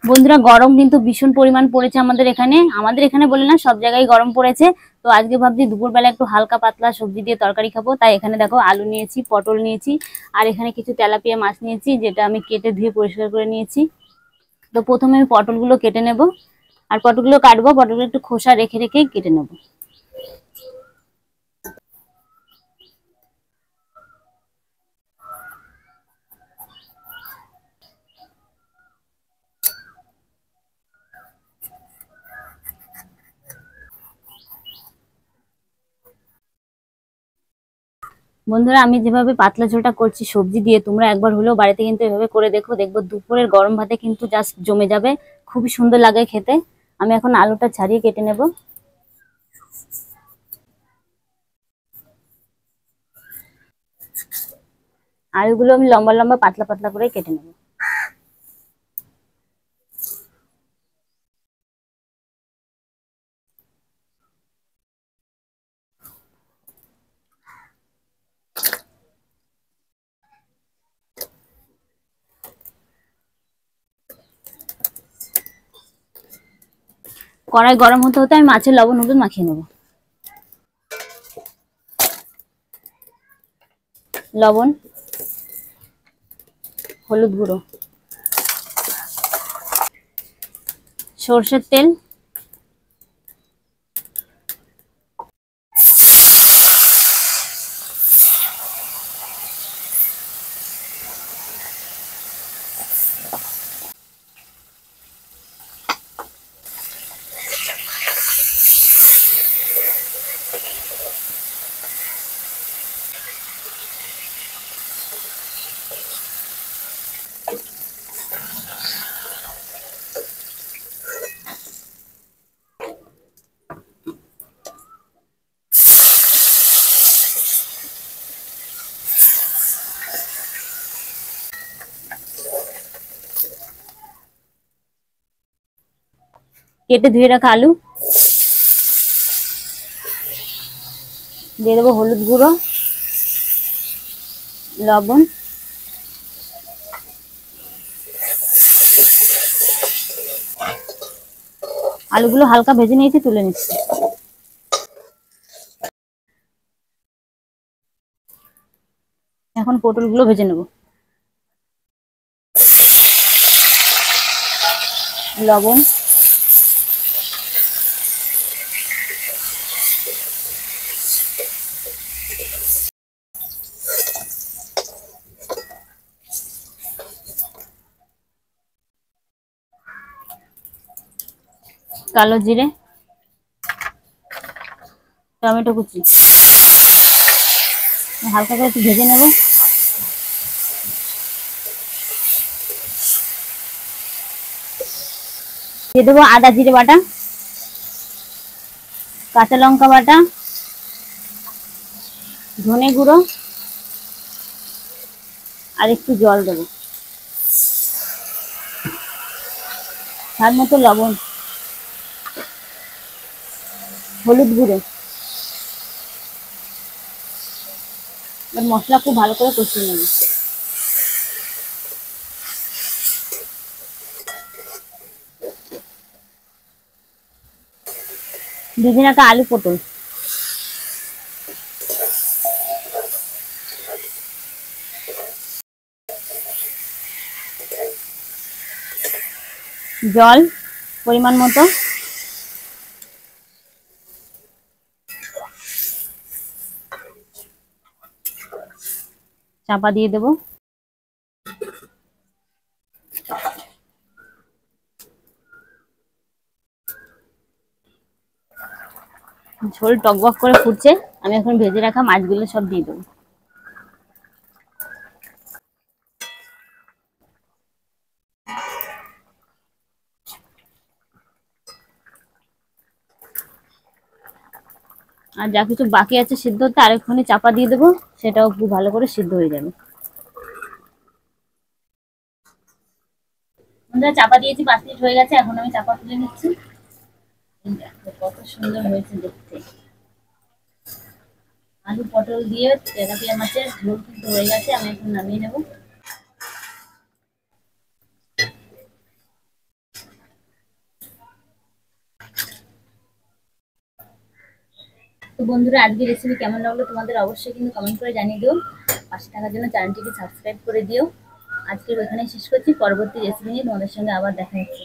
বন্ধুরা, গরম কিন্তু ভীষণ পরিমাণ পড়েছে আমাদের এখানে বলে না, সব জায়গায় গরম পড়েছে। তো আজকে ভাবছি দুপুরবেলা একটু হালকা পাতলা সবজি দিয়ে তরকারি খাবো। তাই এখানে দেখো আলু নিয়েছি, পটল নিয়েছি, আর এখানে কিছু তেলাপিয়া মাছ নিয়েছি, যেটা আমি কেটে ধুয়ে পরিষ্কার করে নিয়েছি। তো প্রথমে আমি পটলগুলো কেটে নেব, আর পটলগুলো কাটবো, পটলগুলো একটু খোসা রেখে রেখে কেটে নেব। বন্ধুরা, আমি যেভাবে পাতলা ঝোলটা করছি সবজি দিয়ে, তোমরা একবার হলেও বাড়িতে কিন্তু এভাবে করে দেখো, দেখবো দুপুরের গরম ভাতে কিন্তু জাস্ট জমে যাবে। খুবই সুন্দর লাগে খেতে। আমি এখন আলুটা ছাড়িয়ে কেটে নেব। আলুগুলো আমি লম্বা লম্বা পাতলা পাতলা করে কেটে নেব। কড়াই গরম হতে হতে আমি মাছের লবণ হলুদ মাখিয়ে নেব। লবণ, হলুদ গুঁড়ো, সর্ষের তেল, কেটে ধুয়ে রাখা আলু দিয়ে দেবো, হলুদ গুঁড়ো, লবণ, আলুগুলো হালকা ভেজে নিয়েছি, তুলে নিচ্ছি। এখন পটলগুলো ভেজে নেব। লবণ, কালো জিরে, টমেটো কুচি হালকা করে একটু ভেজে নেব। দিয়ে দেবো আদা জিরে বাটা, কাঁচা লঙ্কা বাটা, ধনে গুঁড়ো, আর একটু জল দেবো, স্বাদ মতো লবণ, হলুদ গুঁড়ো। এবার মশলা খুব ভালো করে কষিয়ে নেব। ভেজে রাখা আলু পটল, জল পরিমাণ মতো, চাপা দিয়ে দেবো। ঝোল টকবক করে ফুটছে, আমি এখন ভেজে রাখা মাছগুলো সব দিয়ে দেবো। আর যা কিছু বাকি আছে সিদ্ধ হতে, আরেকখানি চাপা দিয়ে দেবো, সেটাও খুব ভালো করে সিদ্ধ হয়ে যাবে। বন্ধুরা, চাপা দিয়েছি, 5 মিনিট হয়ে গেছে, এখন আমি চাপা তুলে নিচ্ছি। দেখো কত সুন্দর হয়েছে দেখতে। আলু পটল দিয়ে তেলাপিয়া মাছের ঝোল কিন্তু হয়ে গেছে, আমি এখন নামিয়ে নেবো। তো বন্ধুরা, আজকের রেসিপি কেমন লাগলো তোমাদের অবশ্যই কিন্তু কমেন্ট করে জানিয়ে দিও। পাশে থাকার জন্য চ্যানেলটিকে সাবস্ক্রাইব করে দিও। আজকের ওখানে শেষ করছি, পরবর্তী রেসিপি নিয়ে তোমাদের সঙ্গে আবার দেখা হচ্ছে।